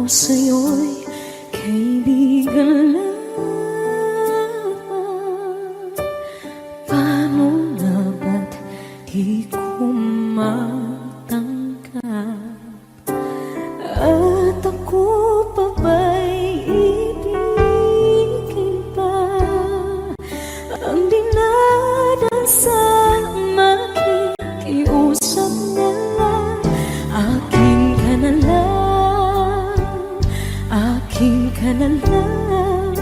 sa'yo'y kaibigan lang. Paano na ba't di ko matanggap? At ako pa ba'y ibigin pa? Ang dinadansang makikiusap na lang. Akin ka na lang, akin ka na lang.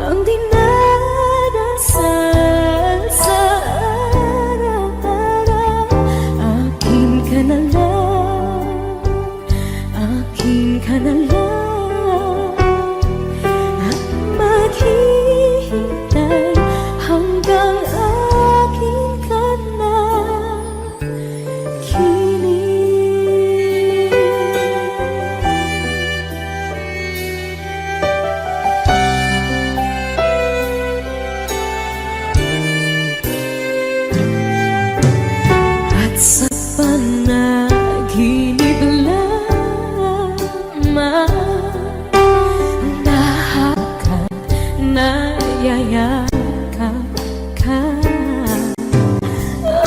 Ang dinadasal sa araw-araw. Akin ka na lang, akin ka na lang. At maghihintay hanggang akin ka na kilig. At sa panaginip lamang nahakap, nayayakap ka.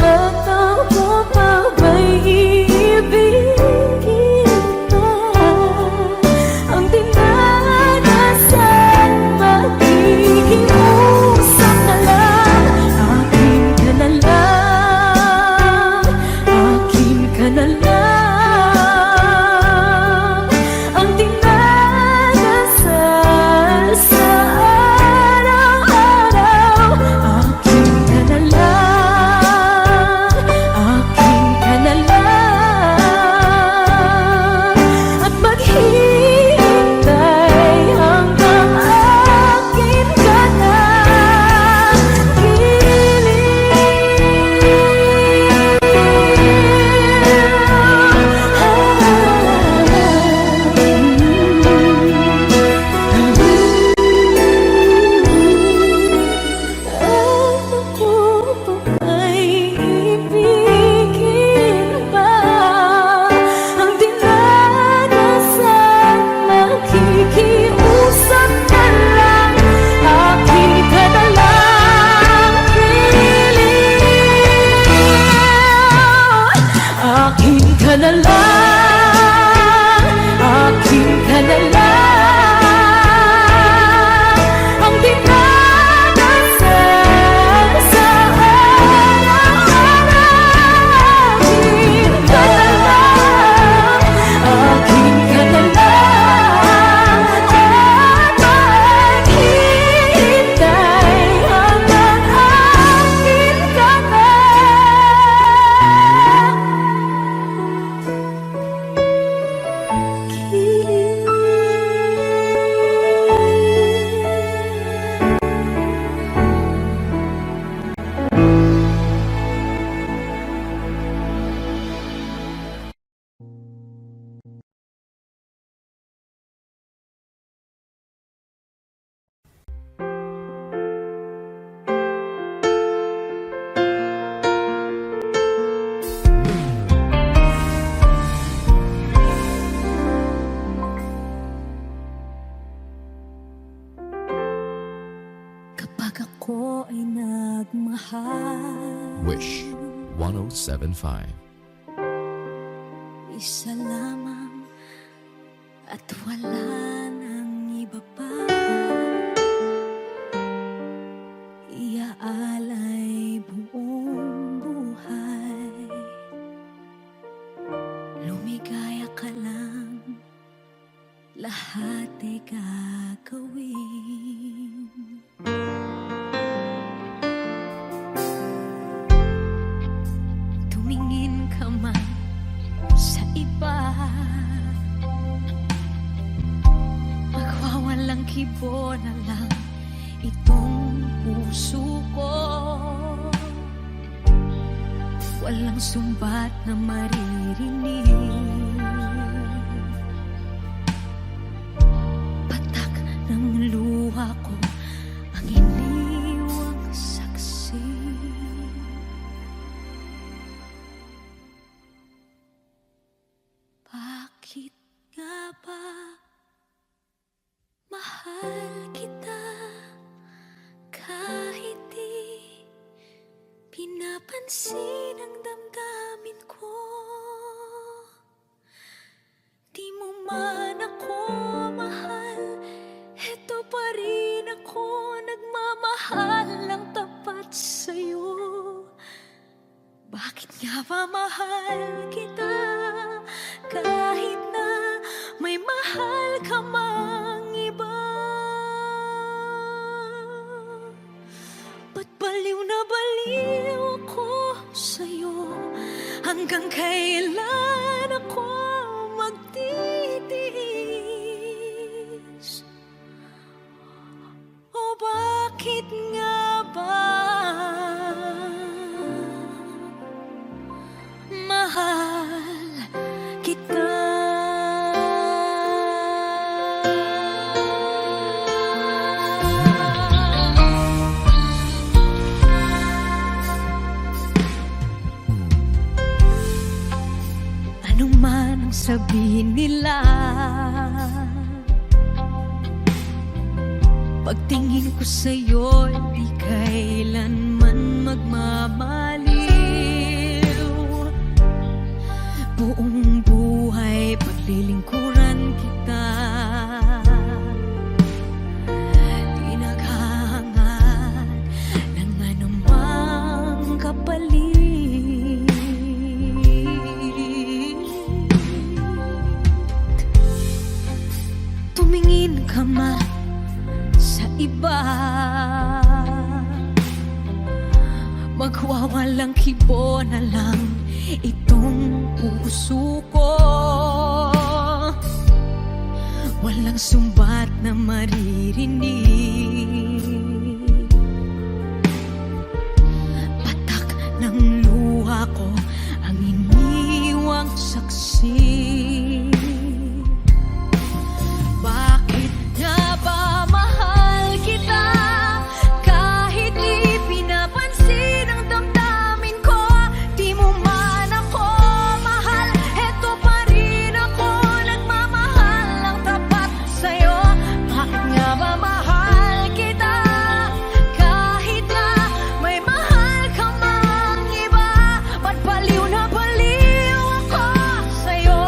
At ako pa ba'y iibigin pa? Ang dinadasal makikiusap na lang. Akin ka na lang, akin ka na lang. Ang dinadasal sa araw-araw. Akin ka na lang, akin ka na lang. At maghihintay hanggang akin ka na akin ka na lang, akin ka na lang. Ang dinadasal sa araw-araw. Akin ka na lang, akin ka na lang. At maghihintay hanggang akin ka na kapag ako ay nagmahal. Wish 1075. Isa lamang at wala nang iba pa. Iaalay buong buhay. Lumigaya ka lang, lahat ay gagawin. Tumingin ka man sa iba, magwawalang kibo na lang itong puso ko. Walang sumbat na maririnig. Patak ng luha ko ang iniwang saksi. Bakit pinapansin ang damdamin ko. Di mo man ako mahal, eto pa rin ako nagmamahal ng tapat sa'yo. Bakit nga ba mahal kita kahit na may mahal ka mang iba? Ba't baliw na baliw ako sa'yo? Hanggang kailan ako magtitiis? O bakit nga ba mahal kita? Ano man ang sabihin nila, pagtingin ko sa'yo, di kailanman magmamaliw. Buong buhay paglilingkuran kita, di naghahangad ng anumang kapalit. Tumingin ka man sa iba, magwawalang kibo na lang itong puso ko. Walang sumbat na maririnig, patak ng luha ko ang iniwang saksi. Bakit nga ba mahal kita kahit di pinapansin ang damdamin ko? Di mo man ako mahal, eto pa rin ako nagmamahal ng tapat sa'yo. Bakit nga ba mahal kita kahit na may mahal ka mang iba? Ba't baliw na baliw ako sa'yo?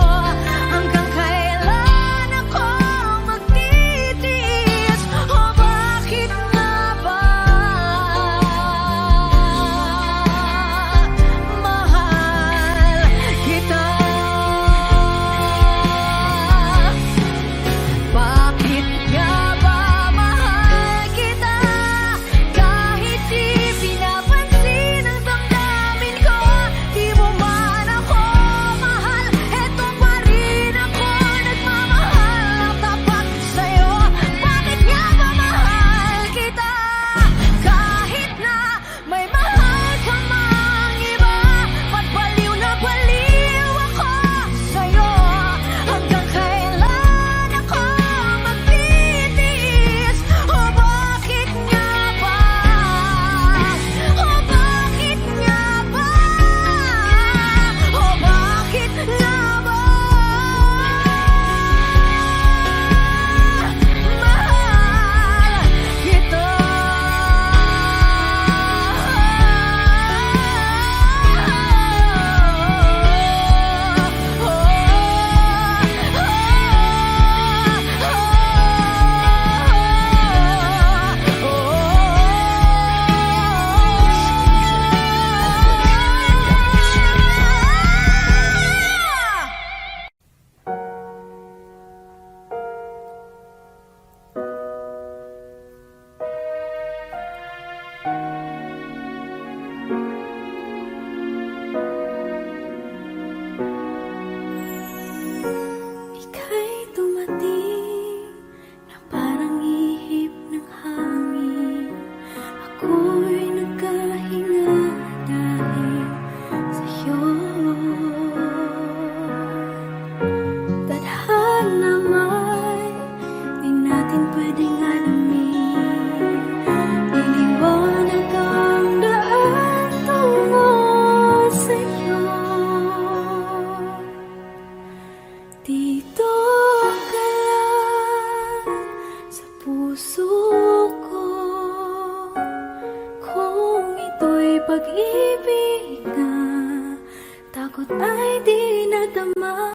Takot ay di nadama,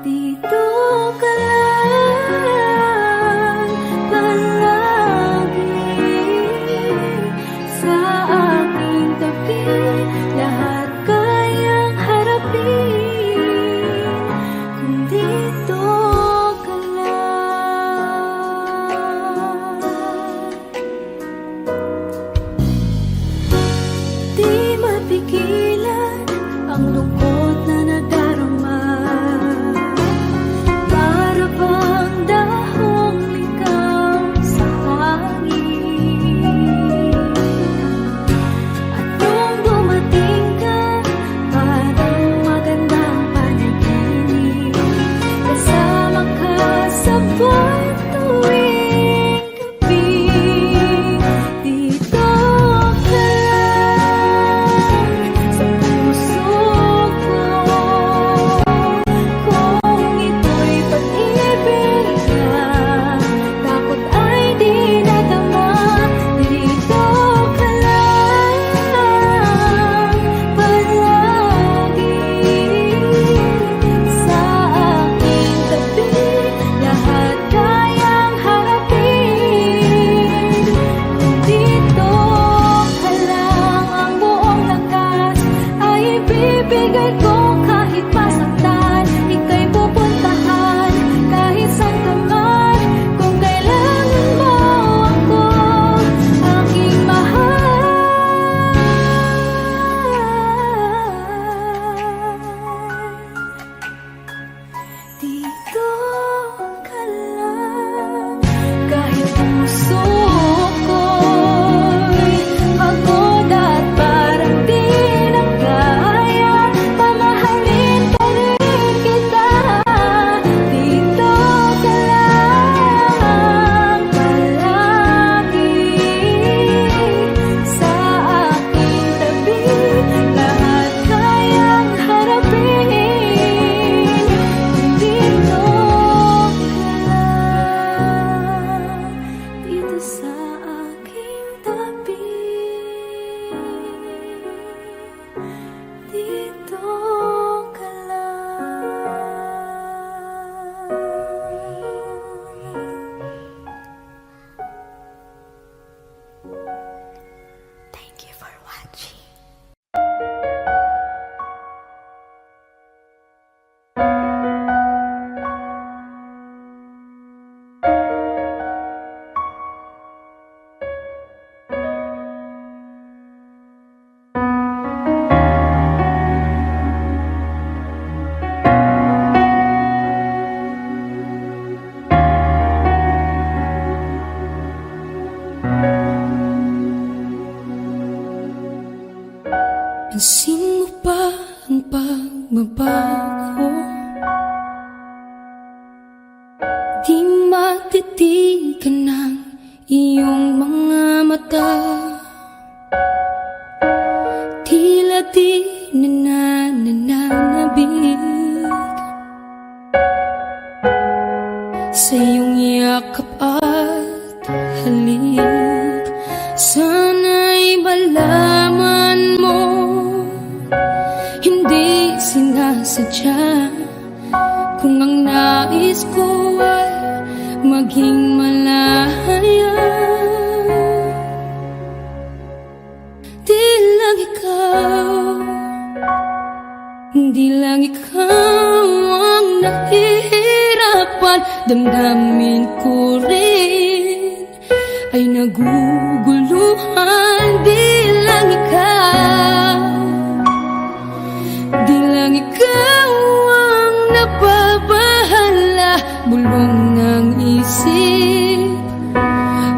dito ka lang palagi sa aking tabi. Lahat kayang harapin kung dito ka lang. Di mapigilan ang lungkot na nadarama, para bang dahong ligaw sa hangin. At nung dumating ka, parang magandang panaginip, kasama ka sa buwan tuwing gabi. Dito ka lang sa puso ko, kung ito'y pag-ibig ka, takot ay di nadama. Dito ka lang palagi sa aking tabi. Lahat kayang harapin kung dito ka lang. Ang buong lakas ay ibibigay ko kahit masaktan. Ika'y pupuntahan kahit saan ka man. Kung kailangan mo ako, aking mahal. Dito ka lang, kahit puso ko'y pagod at parang di na kaya, pamahalin pa rin kita. Dito ka lang palagi sa aking tabi. Lahat kayang harapin kung dito ka lang. Dito sa aking tabi. Dito ka lang. Thank you for watching. Pansin mo ba ang pagbabago? Di matitigan ng iyong mga mata. Tila di na nananabig sa iyong yakap at halik. Sana'y malaman mo, hindi sinasadya. Kung ang nais ko ay maging malaya, di lang ikaw ang nahihirapan. Damdamin ko rin ay naguguluhan. Di lang ikaw ang nababahala. Bulong ng isip,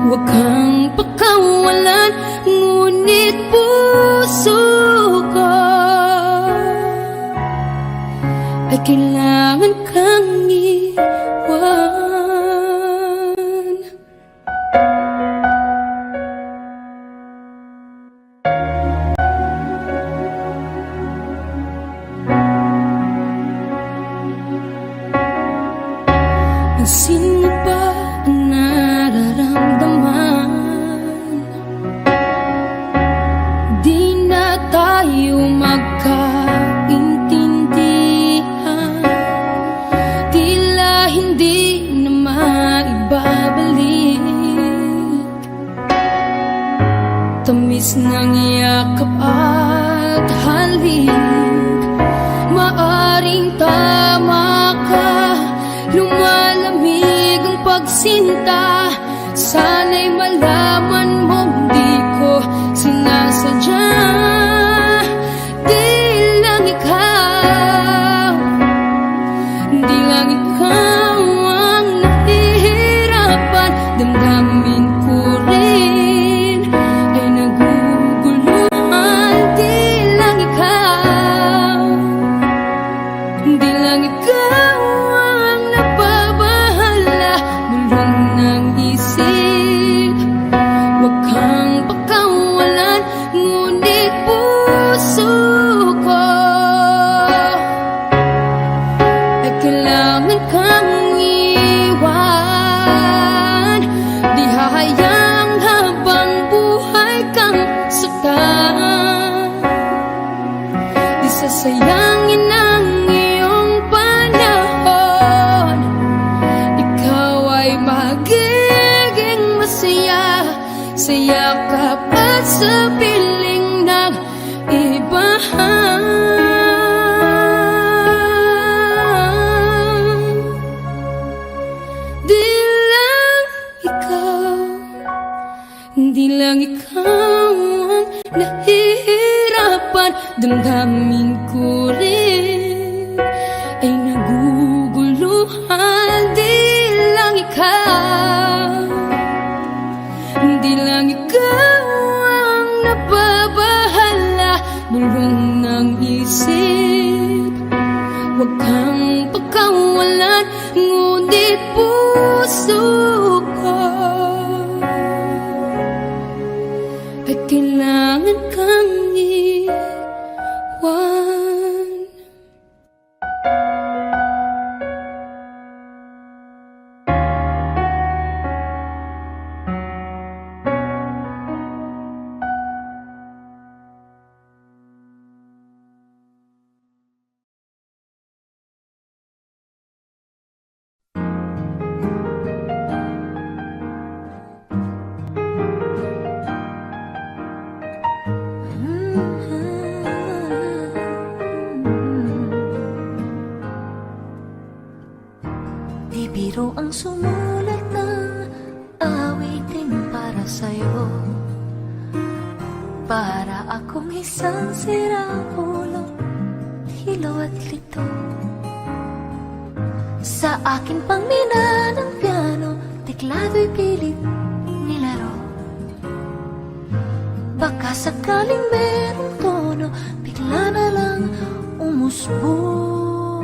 huwag kang pakawalan. Ngunit puso ko ay kailangan kang iwan. Pansin mo ba ang nararamdaman? Di na tayo magkaintindi. sinta. Sana'y malaman mong di ko sinasadya. Di lang ikaw, di lang ikaw ang nahihirapan. Damdamin ko rin ay naguguluhan. Di lang ikaw, di lang ikaw ang nababahala. Mulong ng isip, huwag kang pakawalan. Ngunit puso ko ay kailangan kang iwan. Di hahayang habang buhay kang saktan. Di sasayangin ang iyong panahon. Ikaw ay magiging masaya sa yakap at sa piling ng iba. Di lang ikaw, di lang ikaw ang nahihirapan. Damdamin ko rin ay naguguluhan. Di lang ikaw, di lang ikaw ang nababahala. Bulong ng isip, huwag kang pagkawalan. Ngunit puso ko ay kailangan kang iwan. Di biro ang sumulat ng awitin para sa'yo. Para akong isang siraulo, hilo at lito. Sa akin pang mina ng piano, teklado'y pilit nilaro. Baka sakaling merong tono, bigla na lang umusbong.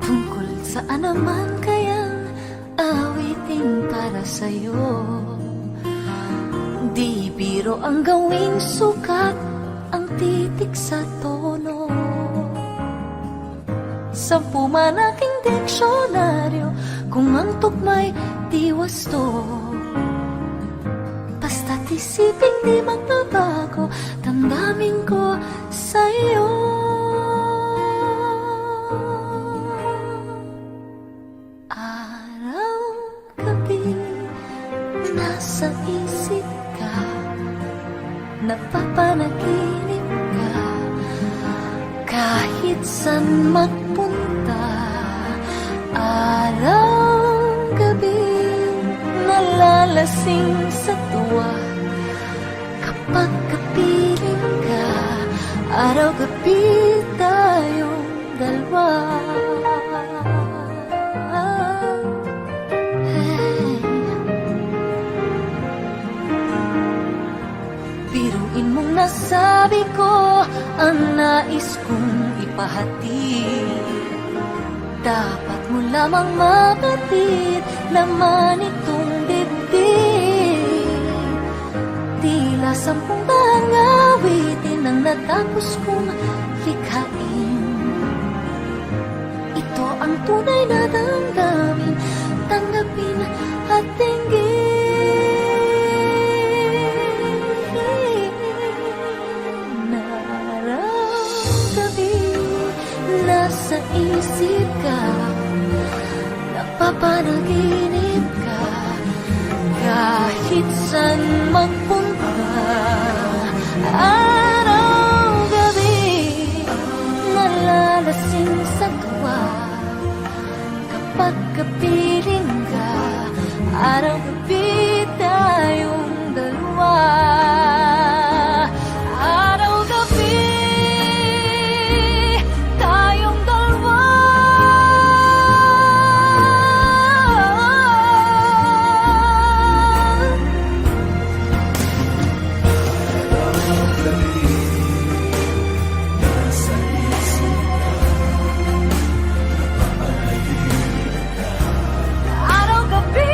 Tungkol saan naman kayang awitin para sa'yo? Di biro ang gawing sukat, ang titik sa tono. Sampu man aking diksyonaryo, kung ang tugma'y di wasto. Basta't isipin di magbabago, damdamin ko sa'yo. Araw-gabi, nasa isip ka, napapanaginip ka. Kahit saan magpunta, araw-gabi, nalalasing sa tuwa. Kapag kapiling ka, araw-gabi tayong dalawa. Biruin mong nasabi ko ang nais kong ipahatid. Dapat mo lamang mapatid, laman itong dibdib. Tila 10 bahang awitin ang natapos kong likhain. Ito ang tunay na damdamin, tanggapin at tinggin. Nasa isip ka, napapanaginip ka. Kahit saan magpunta, araw-gabi, nalalasing sa tuwa. Kapag magkapiling ka, araw-gabi tayong dalawa. Araw-gabi tayong dalawa. Araw-gabi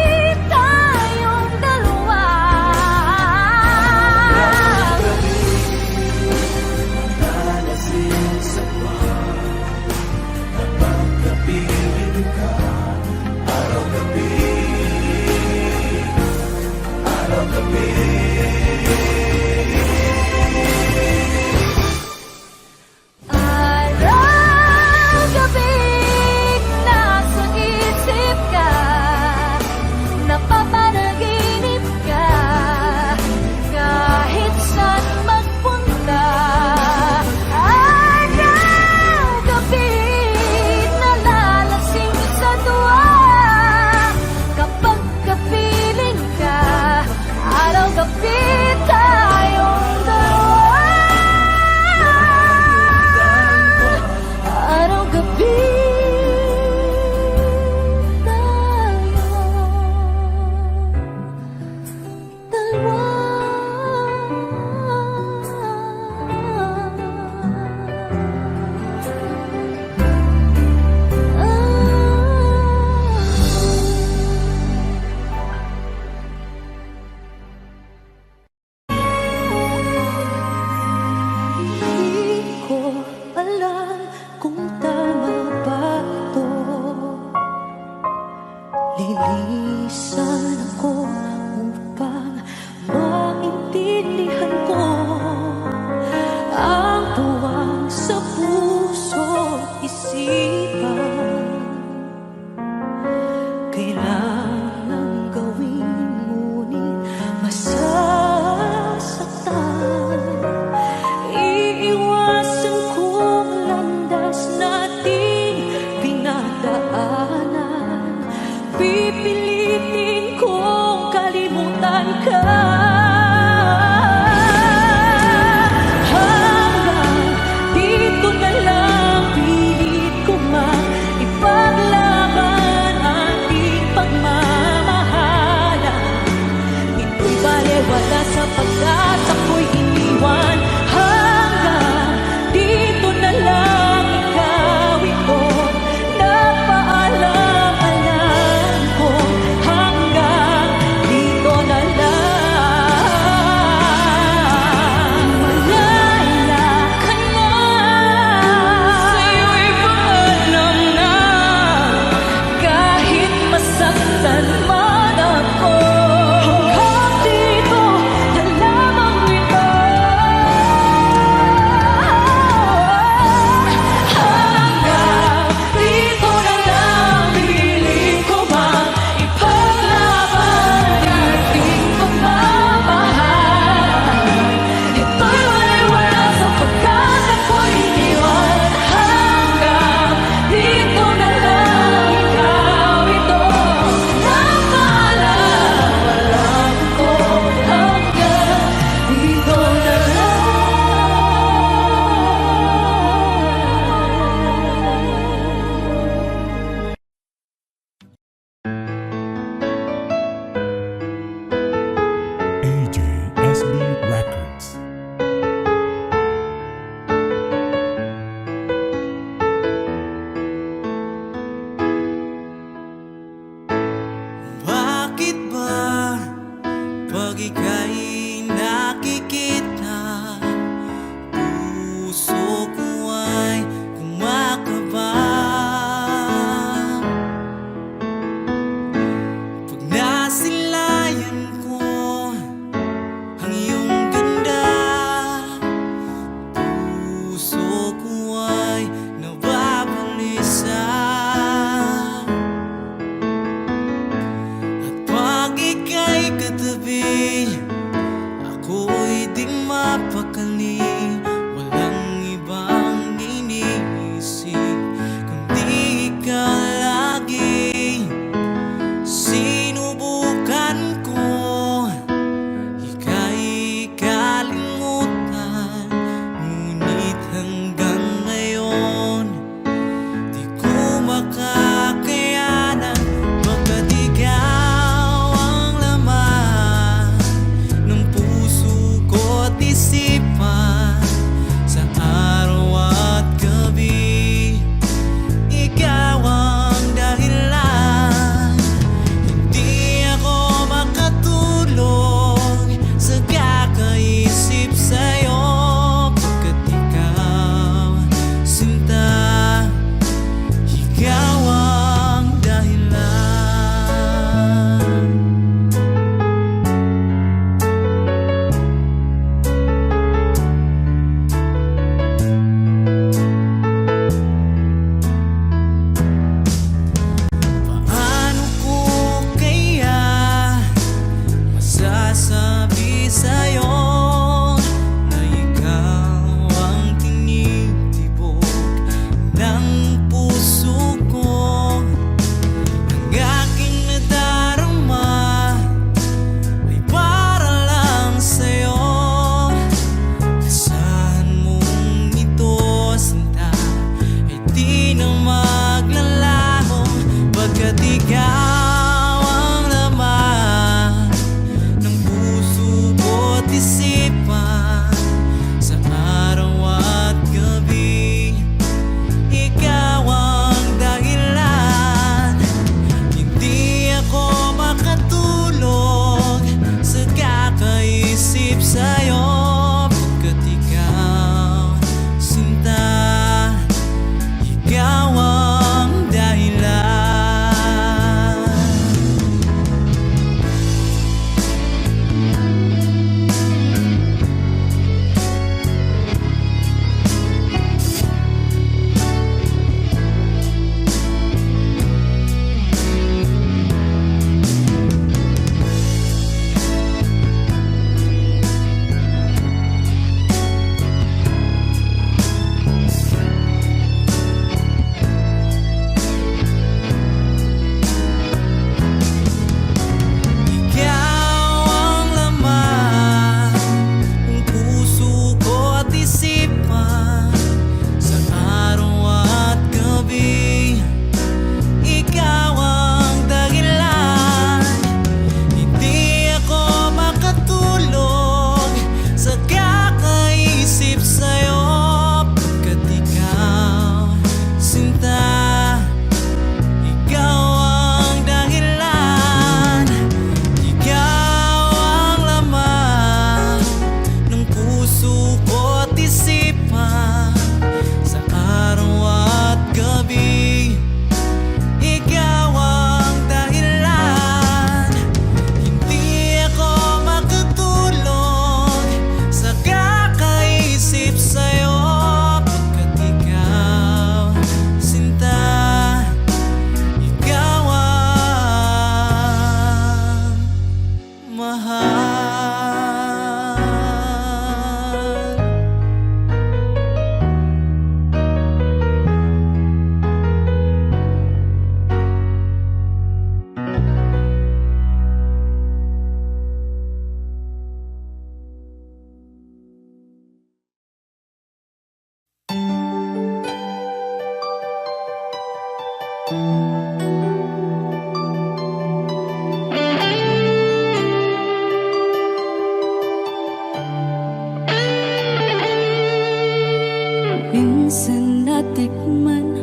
Minsan natikman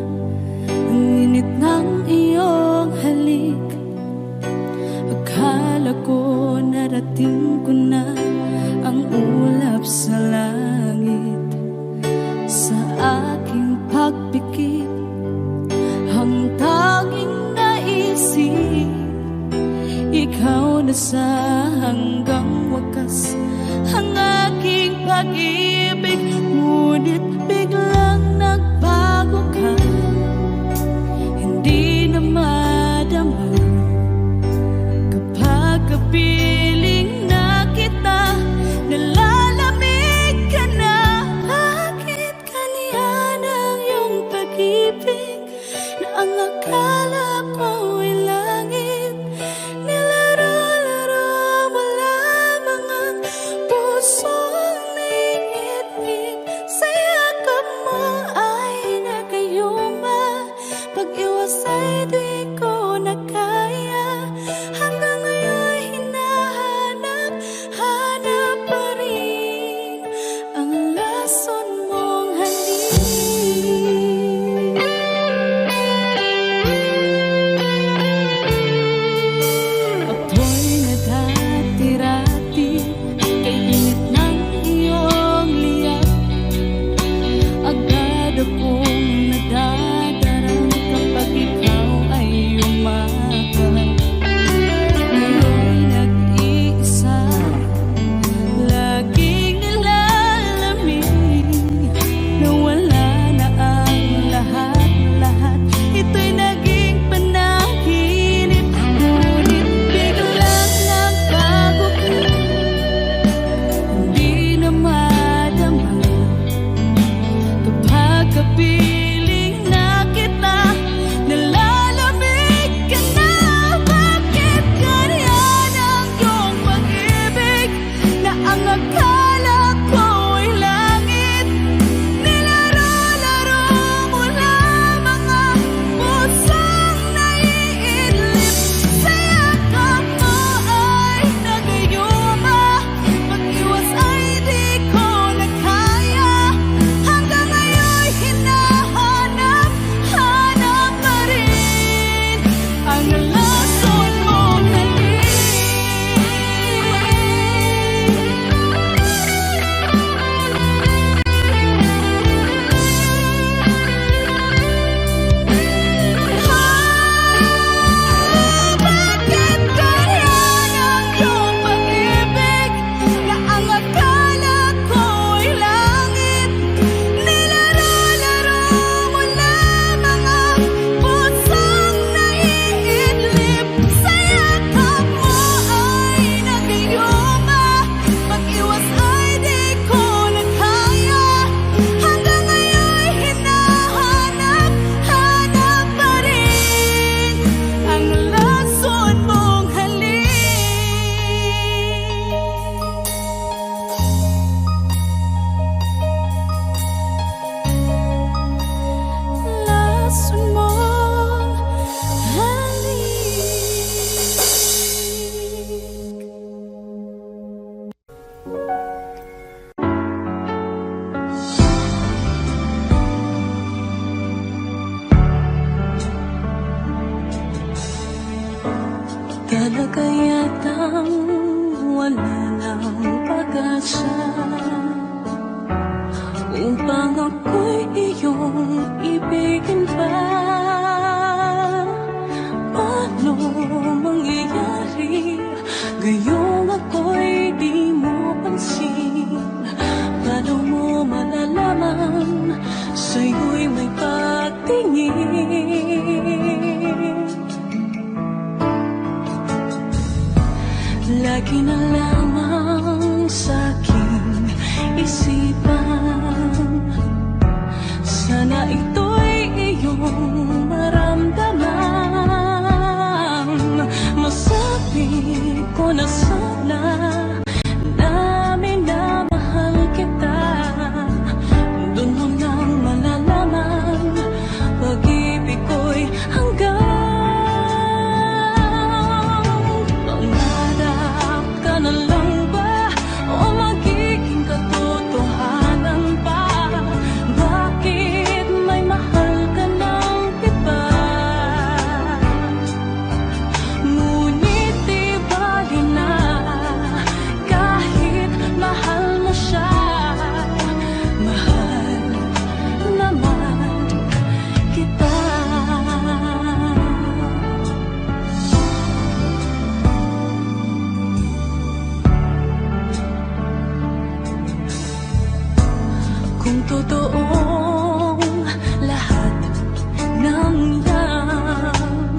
ang init ng iyong halik. Akala ko narating ko na ang ulap sa langit. Sa aking pagpikit, ang tanging naisip, ikaw na sa hanggang wakas ang aking pag-ibig. Ngunit biglang nagbago ka, hindi na madama kapag kapiling na kita, nalalamig ka na. Bakit kaniyan ang iyong pag-ibig na ang akala ko ay langit? Nilaro-laro mo lamang ang pusong naiinip. Sa yakap mo ay nagayuma, pag-iwas ay di ko na kaya. Hanggang ngayon hinahanap-hanap pa rin ang lason mong halik. Ako'y nadati-rati kay init ng iyong liyak. Agad akong nadadarang kapag ikaw ay umakap. Ngayon nag-iisa, laging nilalamig, nawala na ang lahat-lahat. Ito'y naging panaginip, ngunit biglang nagbago ka, hindi na madama kapag kapiling na kita, nalalamig ka na. Bakit ganyan ang iyong pag-ibig na ang akala ko ay langit? Nilaro-laro mo lamang ang pusong naiinlip. Sa yakap mo ay nagayuma, pag-iwas ay di ko na kaya. Hanggang ngayon hinahanap-hanap pa rin ang lason mong halik. Bakit ganyan ang iyong pag-ibig na ang akala ko ay langit? Nilaro-laro mo lamang ang pusong naiinlip. Sa yakap mo ay nagayuma, pag-iwas ay di ko na kaya. Hanggang ngayon hinahanap-hanap pa rin ang lason mong halik. Lason mong halik. Talaga yatang wala ng pag-asa upang ako'y iyong ibigin pa. Paano mangyayari gayong ako'y di mo pansin? Paano mo malalaman sa'yo'y may pagtingin? Lagi na lamang sa'king isipan, sana ito'y iyong maramdaman. Masabi ko na sana na minamahal kita. Doon mo nang malalaman, pag-ibig ko'y hanggang totoong lahat ng yan.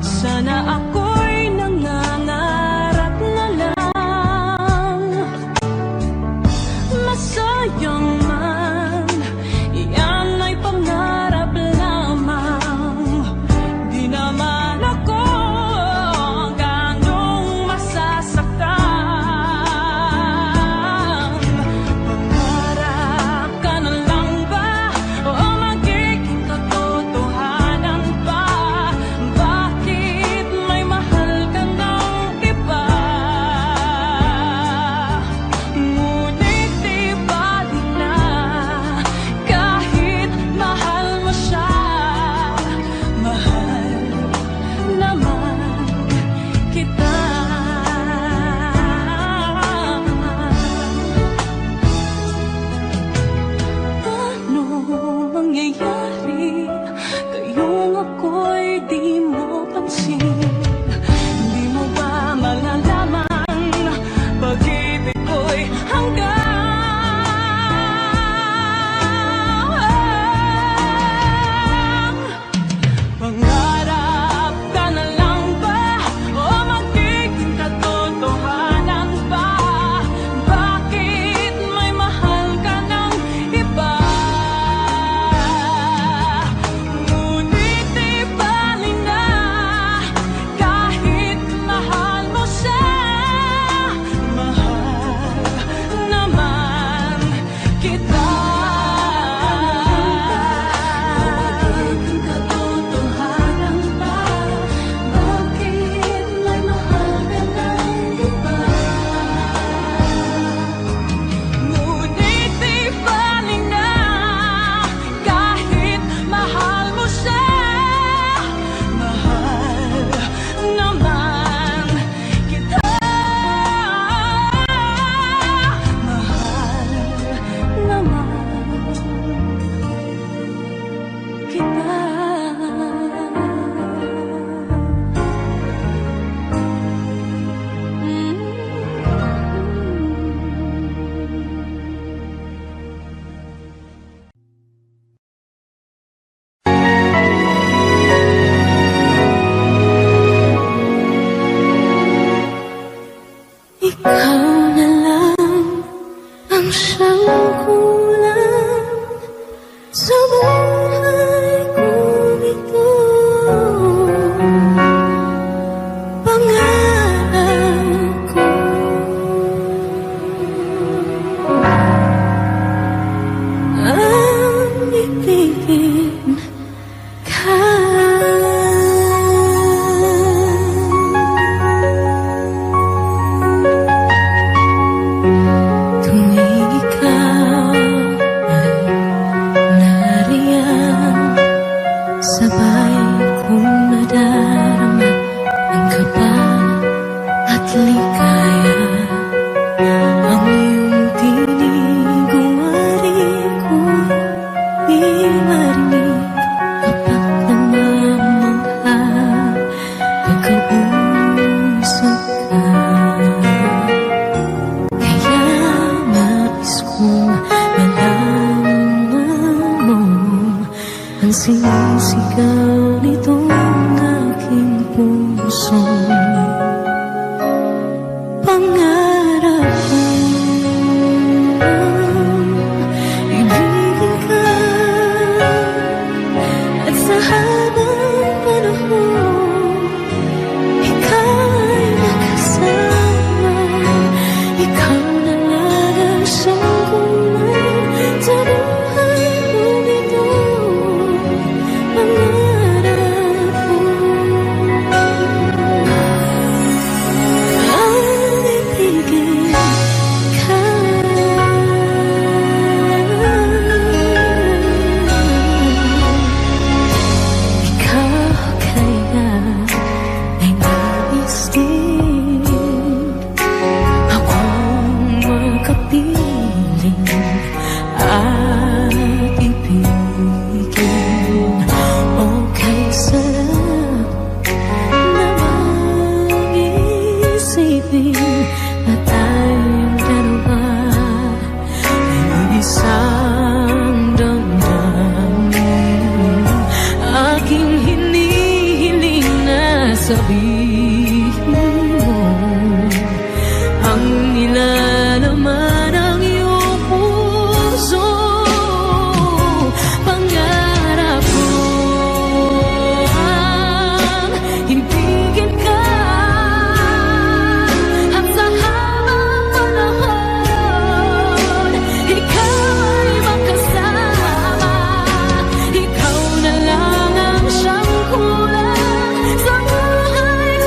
Sana ako'y nangangarap na lang, masayang man, iyan ay pangarap lamang. Di naman ako ganong masasaktan. Pangarap ka na lang ba o magiging katotohanan pa? Bakit may mahal ka ng iba? Ngunit di bali na kahit mahal mo siya. Mahal naman kita. Ano mangyayari kayong ako'y di mo pansin? Di mo ba malalaman pag-ibig ko'y hanggang pangarap ka na lang ba o magiging katotohanan pa? Bakit may mahal ka ng iba? Ngunit di bali na kahit mahal mo siya. Mahal naman kita. Magiging katotohanan pa? Bakit may mahal ka ng iba? Ngunit di bali na kahit mahal mo siya. Mahal naman kita. Mahal naman kita. Ikaw na lang ang siyang kulang sa buhay kong ito. Pangarap ko ang ibigin ka. Tuwing ikaw ay nariyan, sabay kong nadarama ang kaba at ligaya. Ang iyong tinig umari ko'y di marinig kapag namamangha pagkausap ka. Kaya nais kong malaman mo ang sinisigaw nitong aking puso. Pangarap kong ibigin ka at sa habang panahon ika'y makasama. Ikaw na lang ang siyang kulay sa buhay kong ito. Pangarap sabihin mo ang nilalaman ng iyong puso. Pangarap ko ang ibigin ka at sa habang panahon ikaw ay makasama. Ikaw na lang ang siyang kulang sa buhay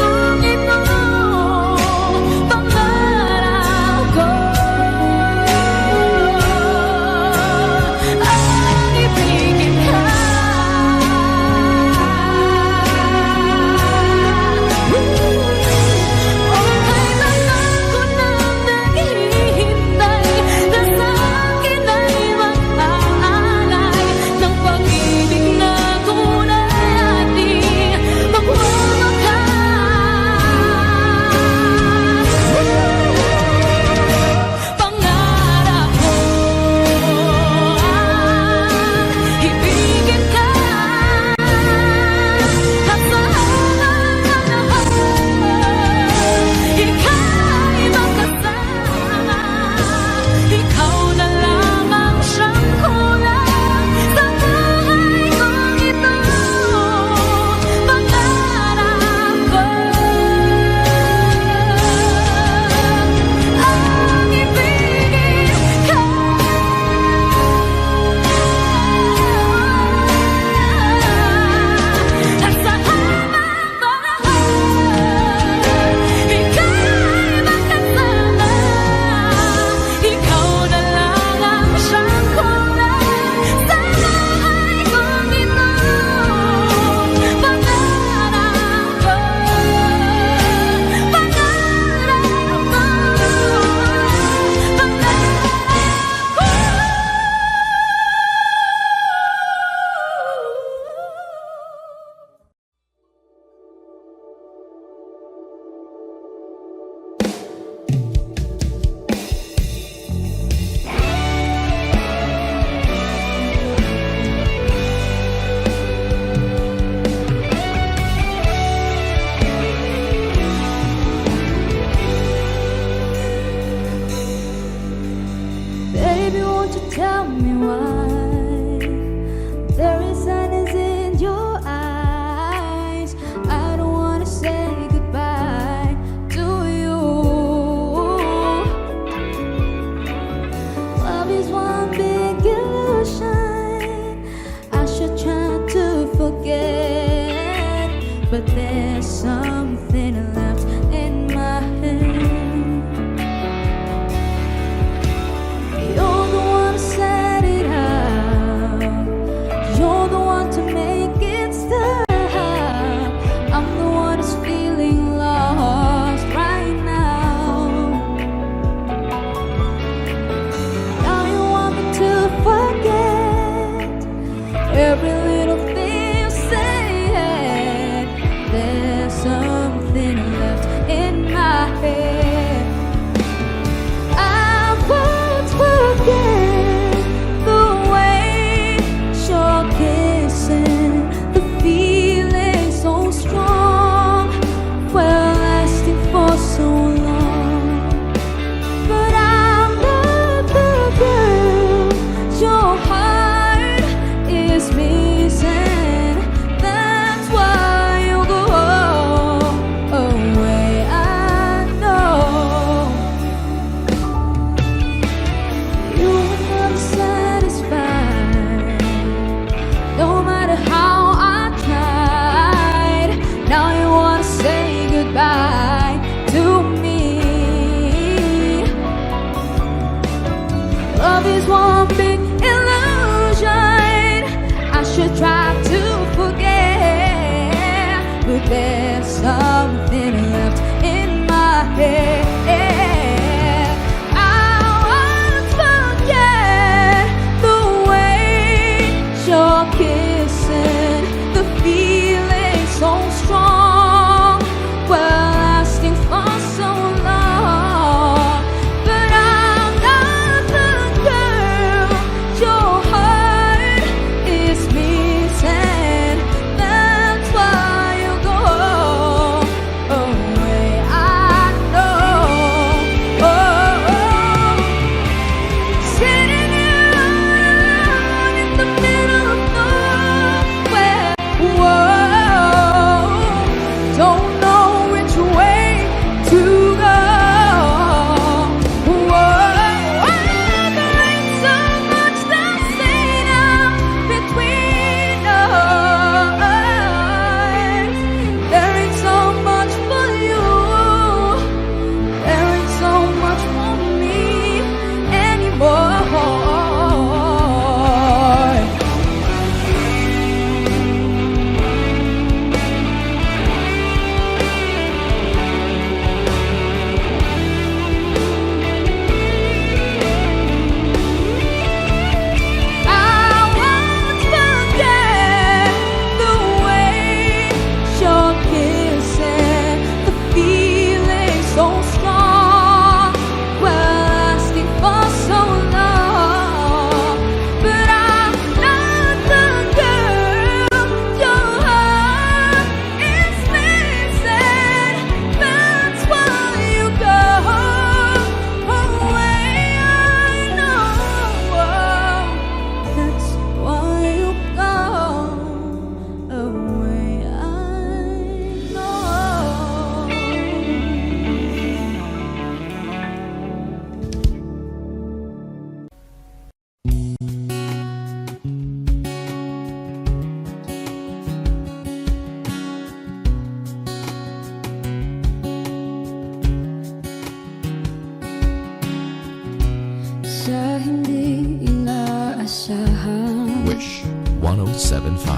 Wish 1075.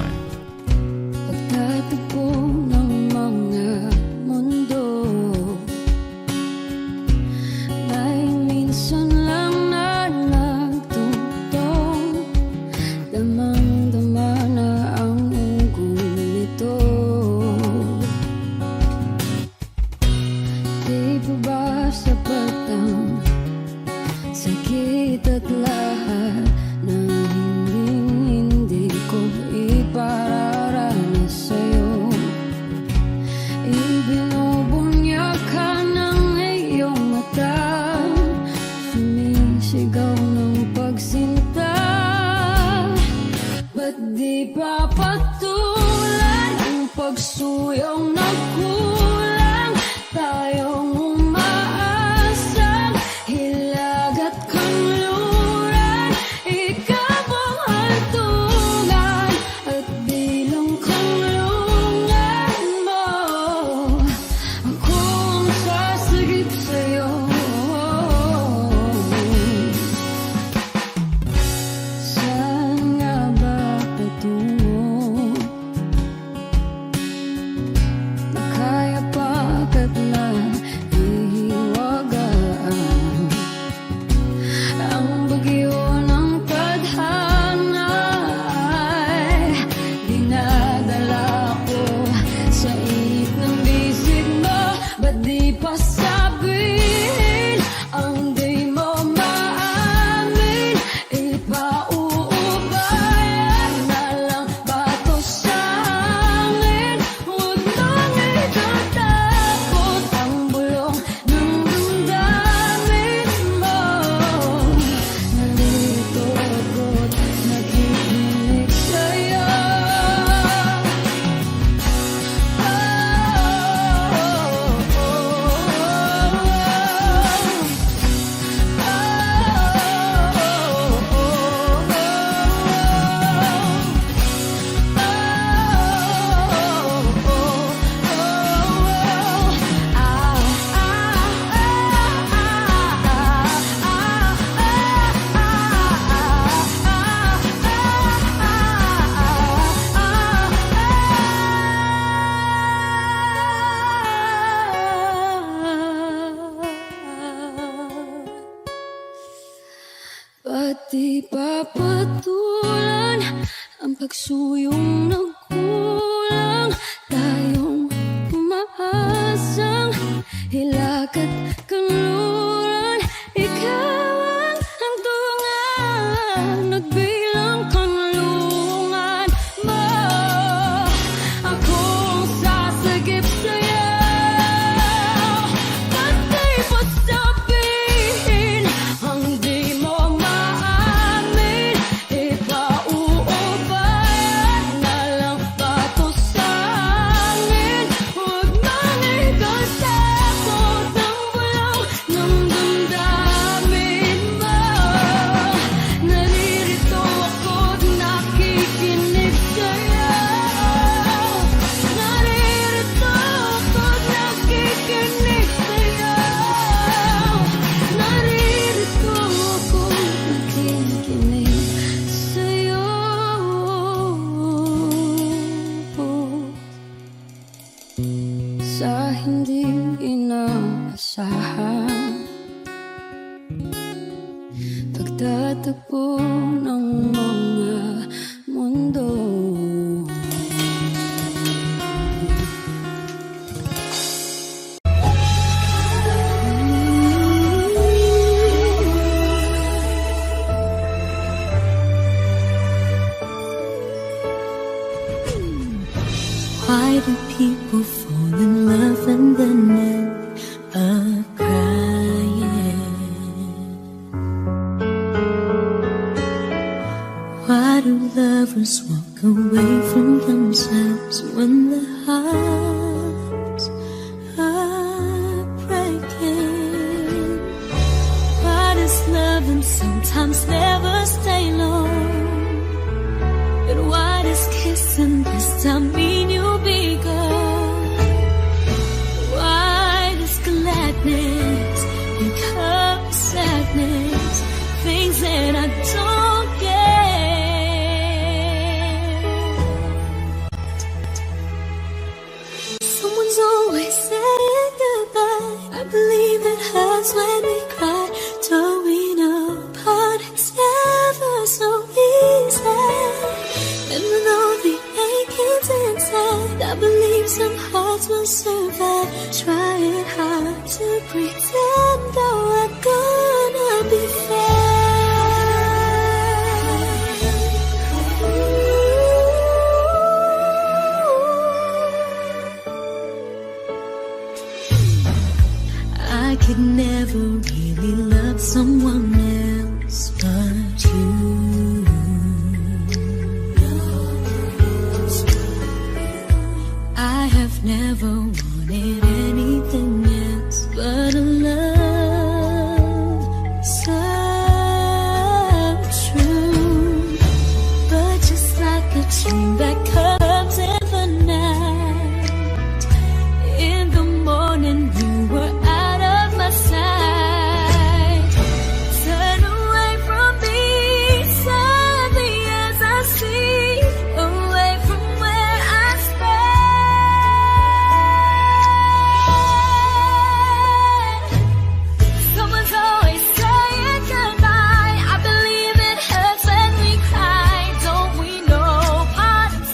Pagtatagpo ng mga mundo, may minsan lang na nagtutong, damang-dama na ang ugong nito. Di ba ba sapat ang sakit at lahat ng hindi ko ipararanas sa'yo? Ibinubunyag ka ng iyong mata, sumisigaw ng pagsinta. Ba't di pa patulan ang pagsuyong nagkulang? Tayong umaasang hilag at kanluran, ikaw ang hantungan at bilang kanlungan mo. Ako ang sasagip sa'yo. Saan nga ba patungo? Kaya pagkat na ihiwagaan ang bagyo ng tadhana ay dinadala ko sa init ng bisig mo. Ba't di pa sabihin ang di mo maamin? Ipauubayan na lang ba to sa hangin? Huwag nang itatakot ang bulong ng damdamin mo. Nalilito ako't nakikinig sa'yo. Ba't di pa patulan ang pagsuyong nagkulang? Tayong umaasang hilag at kanluran, ikaw ang hantungan at bilang kanlungan mo. Ako ang sasagip sa'yo. Ba't di pa sabihin ang di mo maamin? Ipauubayan na lang ba to sa hangin? Huwag nang itatakot ang bulong ng damdamin mo. Naririto ako't nakikinig sa'yo. Naririto ako't nakikinig sa'yo. Naririto ako't nakikinig sa'yo. Sa hindi inaasahan, pagtatagpo ng mga mundo. Why do people fall in love and then end up crying? Why do lovers walk away from themselves when their hearts are breaking? Why does loving sometimes never stay long? But why does kissing this time mean you'll be gone? Why does gladness become sadness? Things that I don't get. that believes some hearts will survive. Trying hard to pretend that we're gonna be I could never really love someone else but you. I have never wanted anything else but a love so true. But just like a dream that comes in the night, in the morning you were out of my sight. Turn away from me, sadly as I see, away from where I stand. Someone's always saying goodbye. I believe it hurts when we cry. Don't we know part of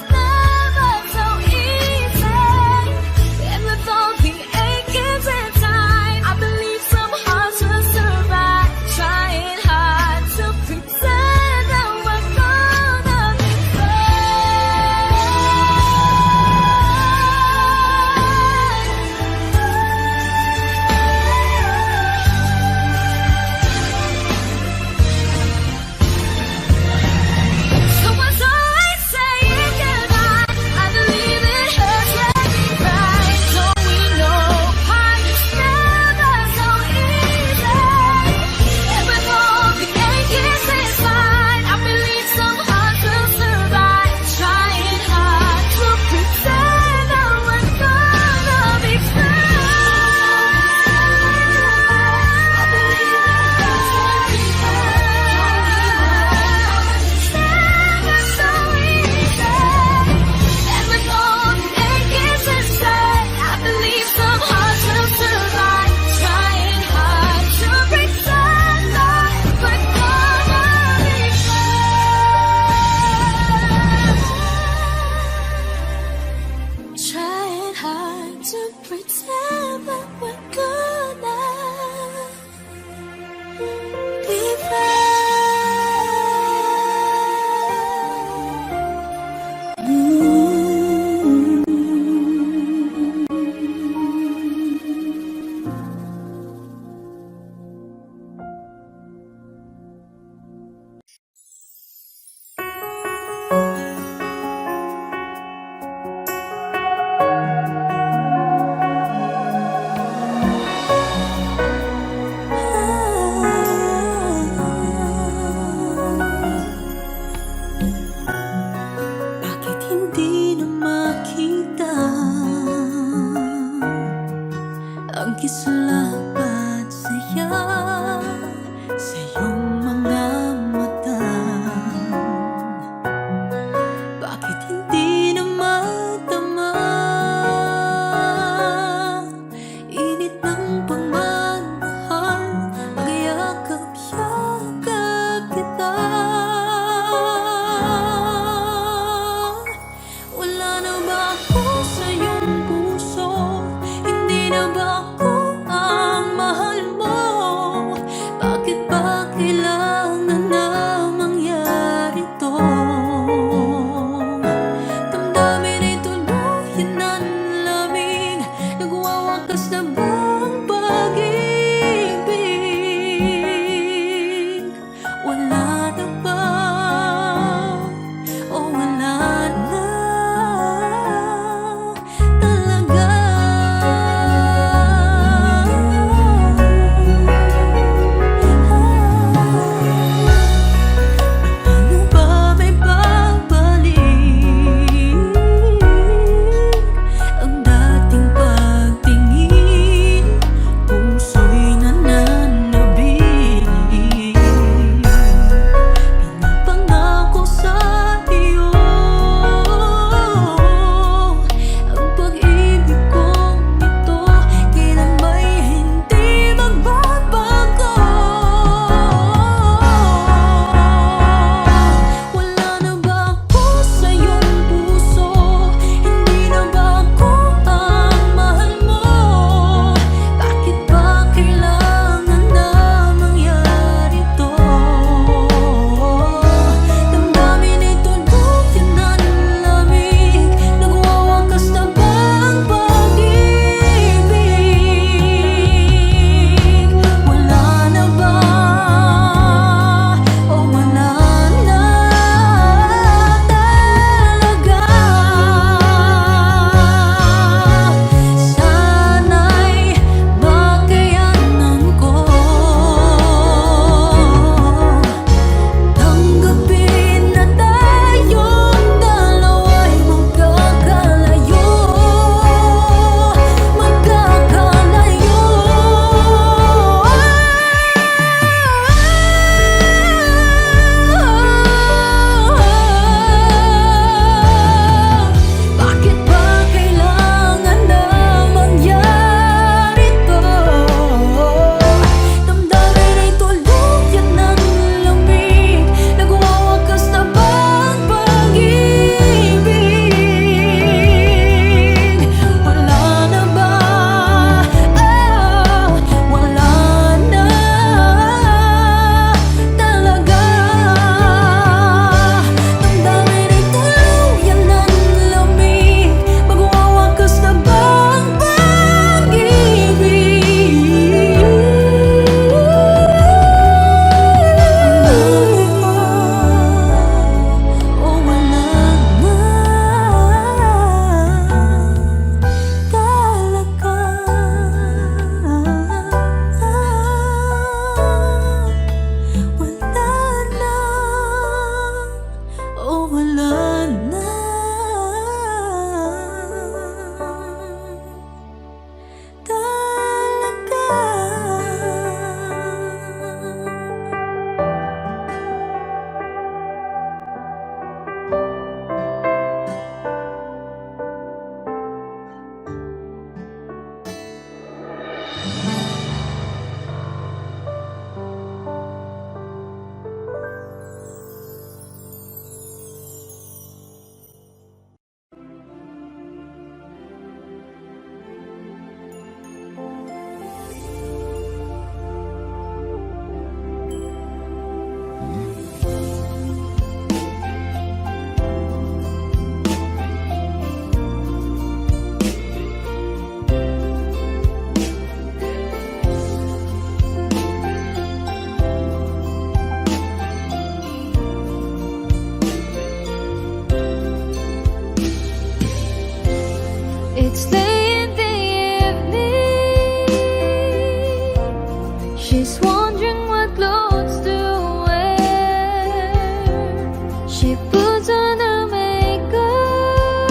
She puts on her makeup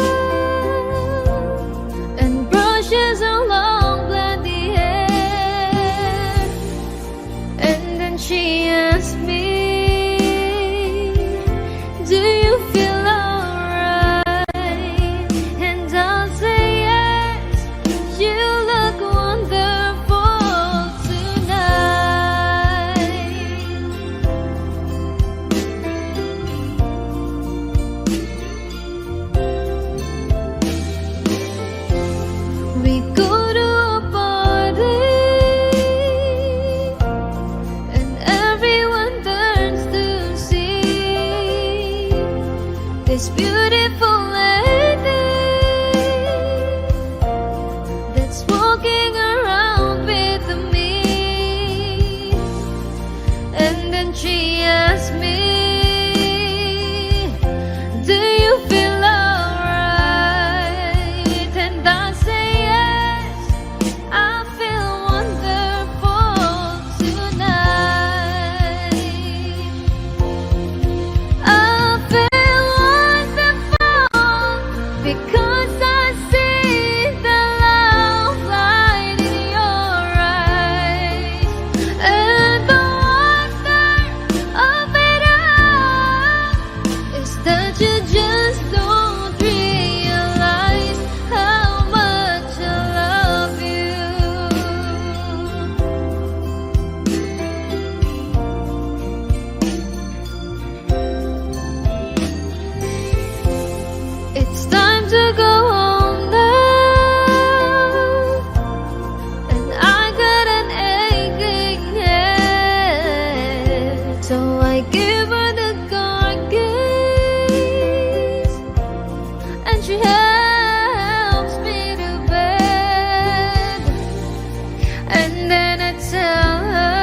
and brushes her long blondy hair, and then she asks me, do you feel alright? And I'll say yes, you look wonderful tonight. We go to a party and everyone turns to see this beautiful lady that's walking around with me. And then she asks me, do you feel alright? And I say yes, I feel wonderful tonight. I feel wonderful because I see the love light in your eyes, and the wonder of it all is that you just don't realize how much I love you. It's time to go home now, and I got an aching head, so I give her the car keys, and she helps me to bed, and then I tell her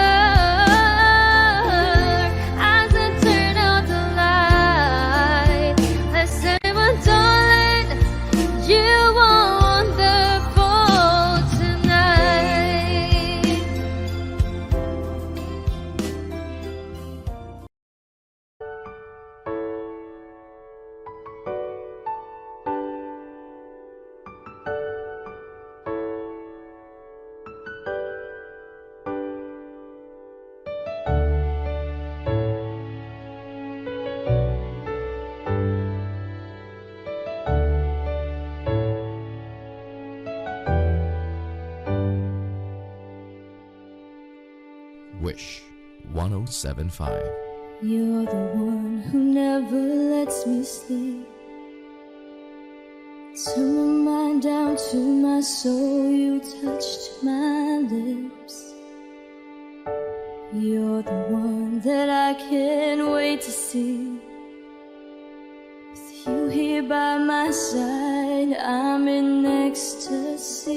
as I turn out the light, I say, my darling, you are wonderful tonight. Wish 1075. You're the one who never lets me sleep. Turn my mind down to my soul, you touched my lips. You're the one that I can't wait to see. With you here by my side, I'm in ecstasy.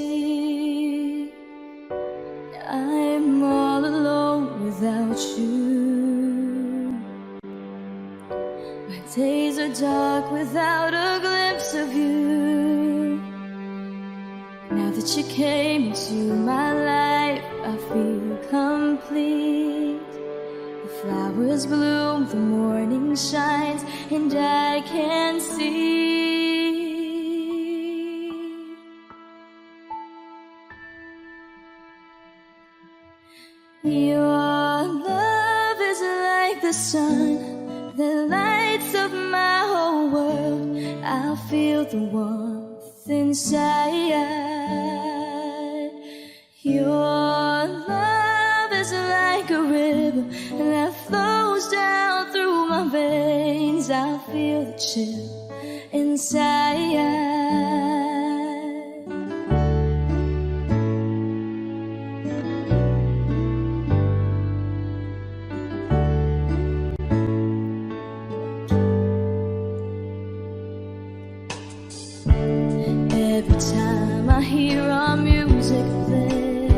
I'm all alone without you. My days are dark without a glimpse of you. Now that you came into my life, I feel complete. The flowers bloom, the morning shines, and I can see. Your love is like the sun that lights up my whole world. I feel the warmth inside. Your love is like a river that flows down through my veins. I feel the chill inside. Every time I hear our music play,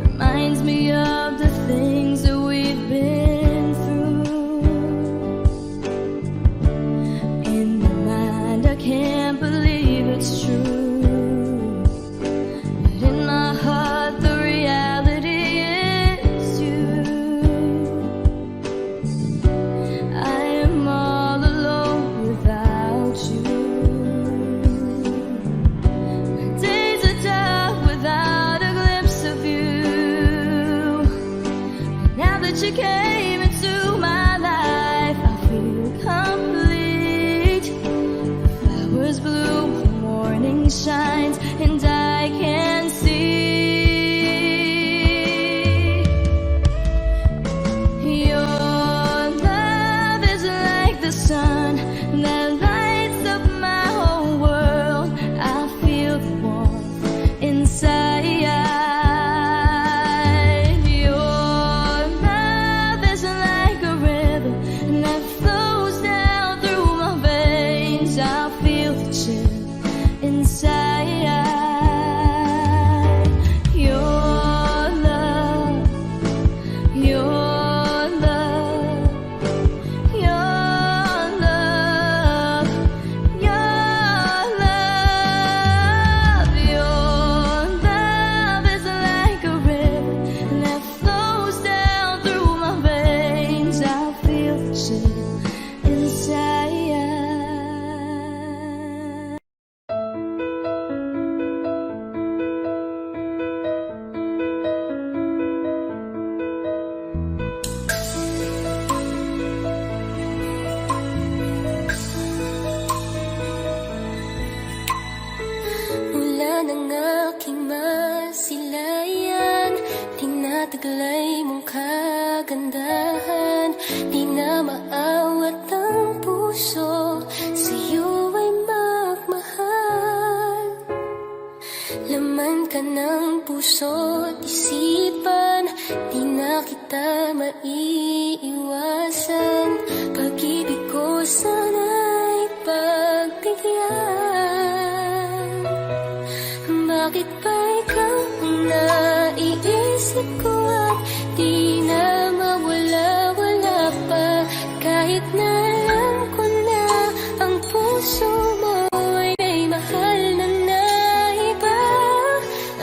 reminds me of the things that we've been through. In my mind, I can't believe it's true, but in my heart, the reality is you. I am saya. Mula ng aking masilayan, tinataglay mong kagandahan. Di na maawat ang puso, sa'yo ay magmahal. Laman ka ng puso't isipan, di na kita maiiwasan. Pag-ibig ko sana'y pagbigyan. Bakit ba ikaw ang naiisip ko at di na mawala-wala pa? Kahit na alam ko na ang puso mo ay may mahal na iba.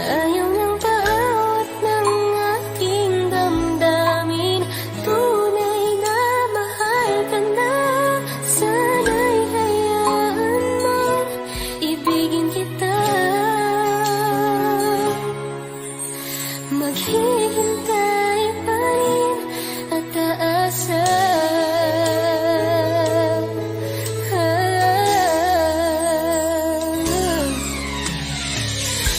Ayaw ng bawat ng aking damdamin, tunay na mahal ka na. Sana'y hayaan mo, ibigin kita. Maghihintay pa rin at aasa.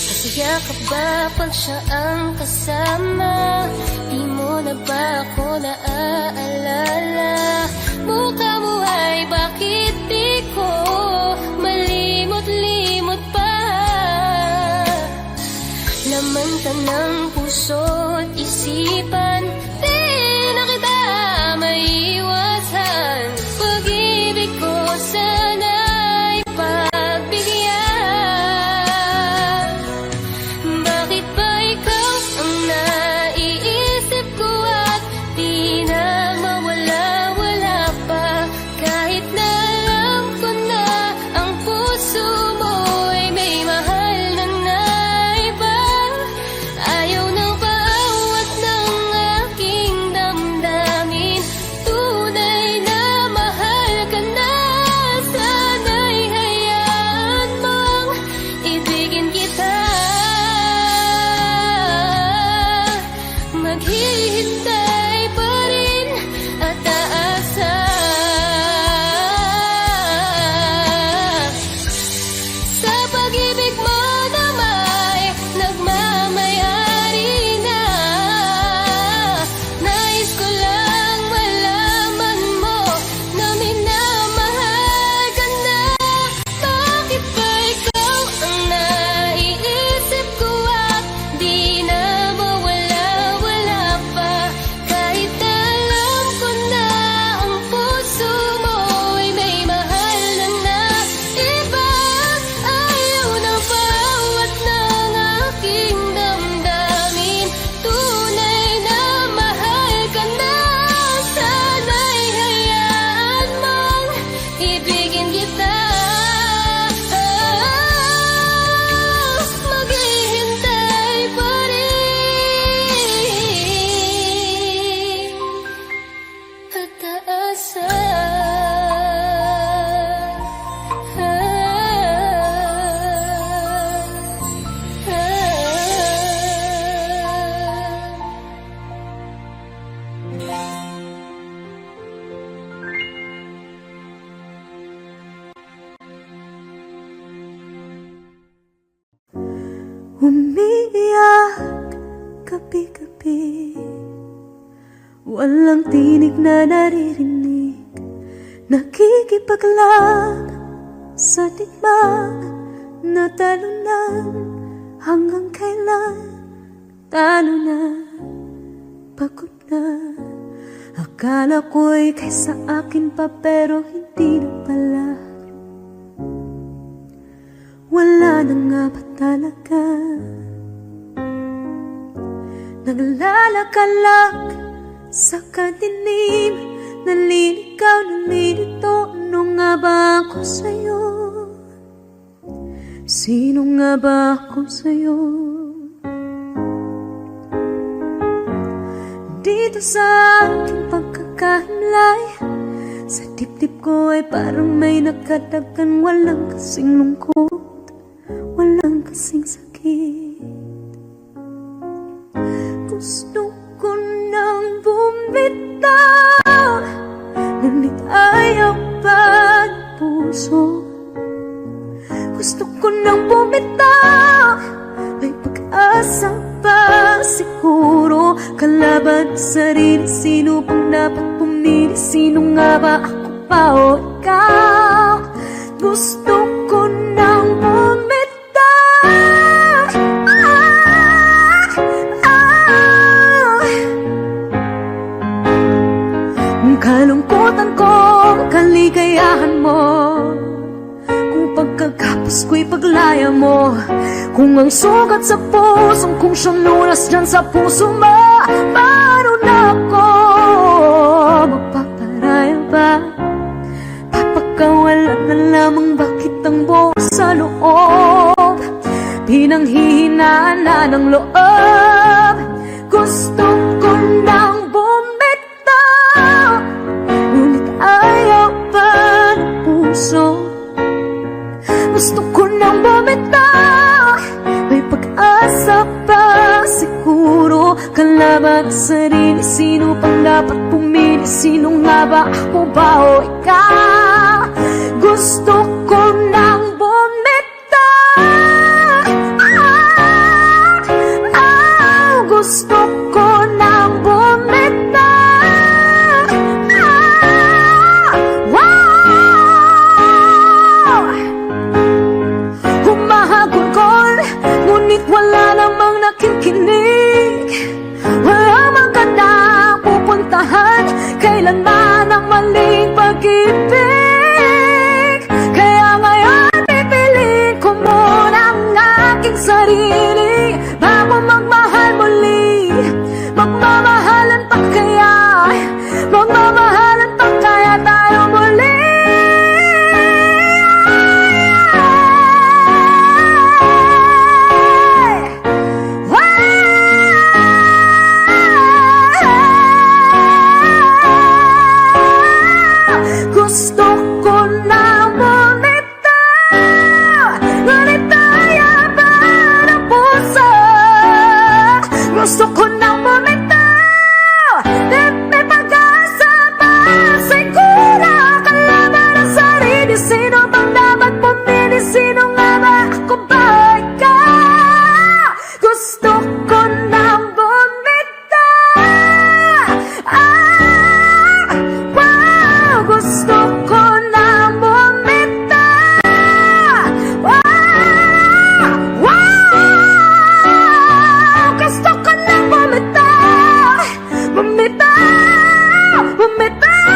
Masaya ka ba pag siya ang kasama? Di mo na ba ako naaalala? Mukha mo ay bakit di ko malimot-limot pa? Laman ka ng puso't isipan, di na kita maiiwasan. Pag-ibig ko sana'y pagbigyan. Bakit ba ikaw ang naiisip ko at di na mawala-wala pa? Kahit na alam ko na ang puso mo ay may mahal na iba. Ayaw ng bawat ng aking damdamin, tunay na mahal ka na. Sana'y hayaan mong ibigin kita. Maghihintay pa rin at aasa. Sa pag-ibig mo na may nagmamayari na. Nais ko lang malaman mo na minamahal ka na. Bakit ba ikaw ang naiisip ko at di na mawala-wala pa? Kahit na alam ko na ang puso mo ay may mahal na iba. Ayaw ng bawat ng aking damdamin, tunay na mahal ka na. Sana'y hayaan mong ibigin kita. Maghihintay pa rin at aasa. Umiiyak gabi-gabi, walang tinig na naririnig. Nakikipaglag sa digmang na talunan. Hanggang kailan talo na, pagod na. Akala ko'y kaysa akin pa, pero hindi na pala. Wala na nga ba talaga? Naglalagalag sa kadilim, naliligaw, nalilito. Ano nga ba ako sa'yo? Sino nga ba ako sa'yo? Dito sa aking pagkakahimlay, Sa dibdib ko ay parang may nakatakan. Walang kasing lungkot, walang kasing sakit. Gusto ko nang bumitaw, ngunit ayaw pa ng puso. Gusto ko nang bumitaw, may pag-asa pa siguro. Kalaban sa sarili, sino pang dapat pumili? Sino nga ba, ako pa o ikaw? Gusto ko nang bumitaw. Ang kalungkutan ko, kaligayahan mo. Kung pagkagapos ko'y paglaya mo. Kung ang sugat sa pusong kung siyang lunas dyan sa puso mo. Paano na ako magpaparaya ba? Papakawalan na lamang, bakit ang buhos sa loob? Pinanghihinaan na ng loob. Gusto ko nang bumitaw, ngunit ayaw pa ng puso. Gusto ko nang bumitaw, may pag-asa pa siguro. Kalaban sa sarili, sino pang dapat pumili? Sino nga ba, ako ba o ikaw? Gusto ko nang bumitaw. Gusto ko nang bumitaw. Humahagulgol, ngunit wala namang nakikinig. Wala mang gandang pupuntahan, kailanman ang maling pag-ibig. Kaya ngayon pipiliin ko muna ang aking sarili bago magmahal muli. Magmamahalan pa kaya, magmamahalan pa kaya tayo muli. Gusto ko na bumitaw, ngunit ayaw pa ng puso. Gusto ko na bumitaw, may pag-asa pa siguro. Kalaban ang sarili, sino bang dapat pumili? Sino nga ba, ako ba ikaw? Gusto ko na bumitaw. Gusto ko na bumitaw. Gusto ko na bumitaw. Bumitaw, bumitaw.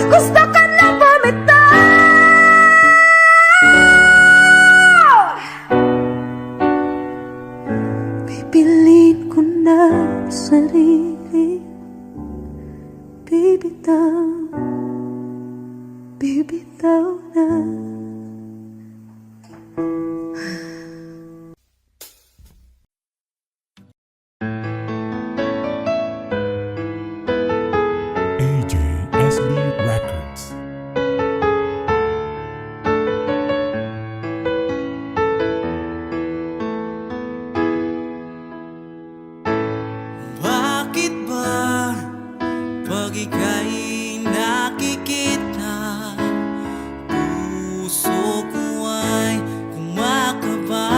Gusto ko na bumitaw. Pipiliin ko na sarili, bibitaw, bibitaw na. AJSB Records. Bakit ba pag ika'y nakikita, puso ko ay kumakaba?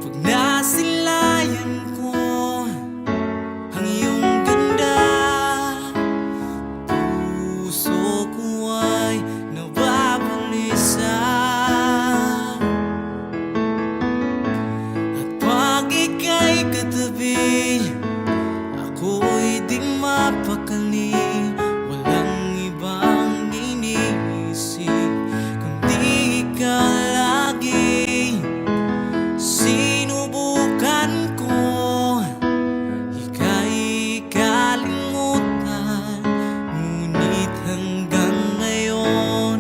Pag nasilayan ko ang iyong ganda, puso ko ay nababalisa. At pag ika'y katabi, ako'y di mapakali. Walang ibang iniisip kundi ikaw lagi. Sinubukan ko ika'y kalimutan, ngunit hanggang ngayon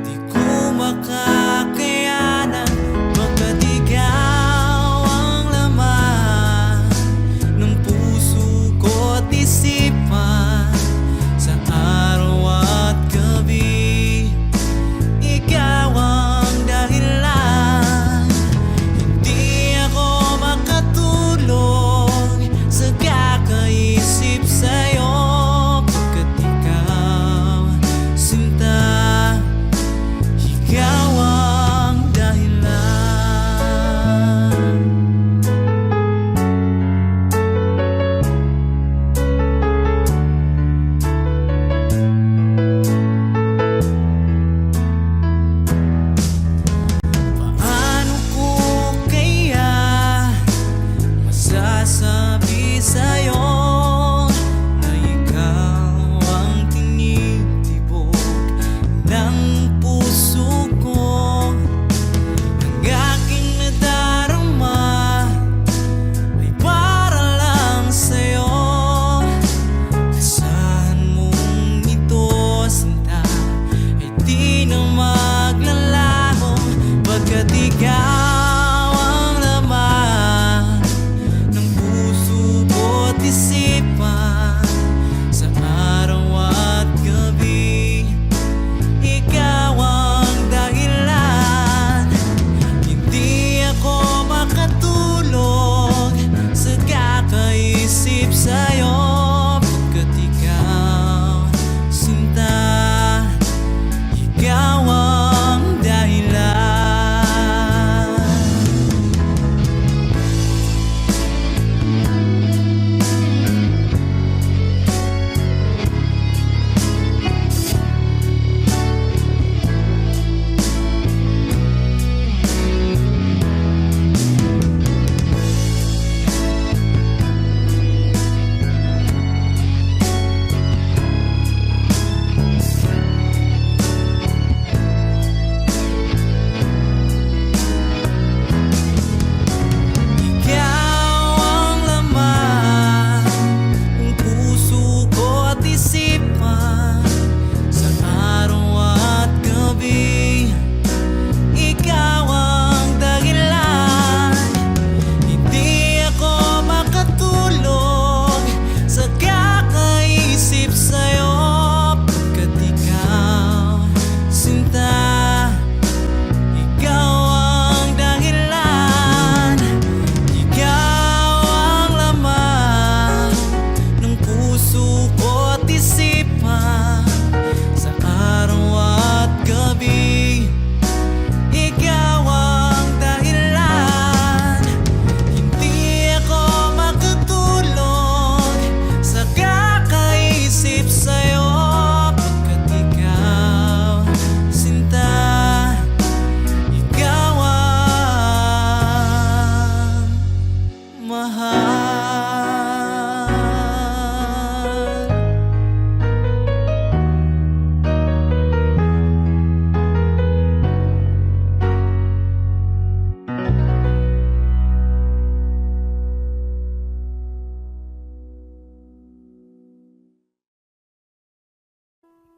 di ko makakayanan. Baga't ikaw ang laman ng puso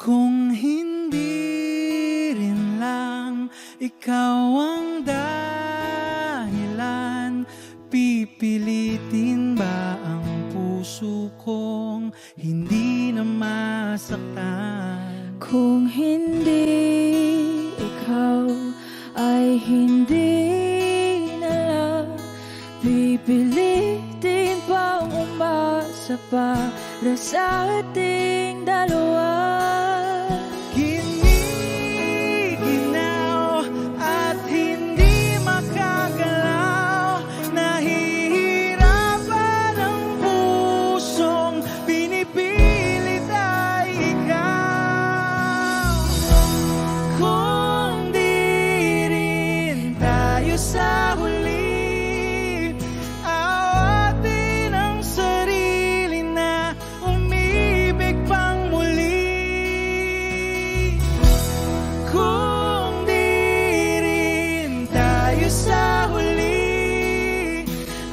Kung hindi rin lang ikaw ang dahilan, pipilitin ba ang puso kong hindi na masaktan? Kung hindi ikaw ay hindi na lang, pipilitin bang umasa para sa ating dalawa? Giniginaw at hindi makagalaw, nahihirapan ang pusong pinipilit ay ikaw. Kung di rin tayo sa huli, awatin ang sarili na umibig pang muli. Kung di rin tayo sa huli,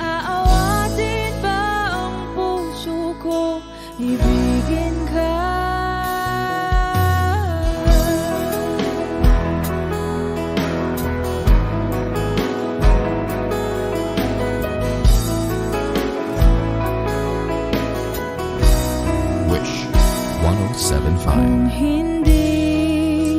Aawatin ba ang puso ko, ibigin ka? Wish 1075. Kung hindi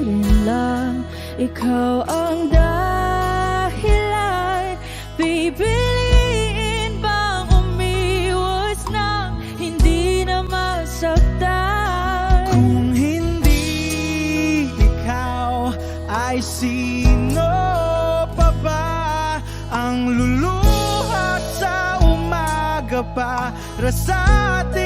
rin lang ikaw ang dahilan, pipiliin bang umiwas na hindi na masaktan? kung hindi ikaw, ay sino pa ba ang luluhat sa umaga para sa atin?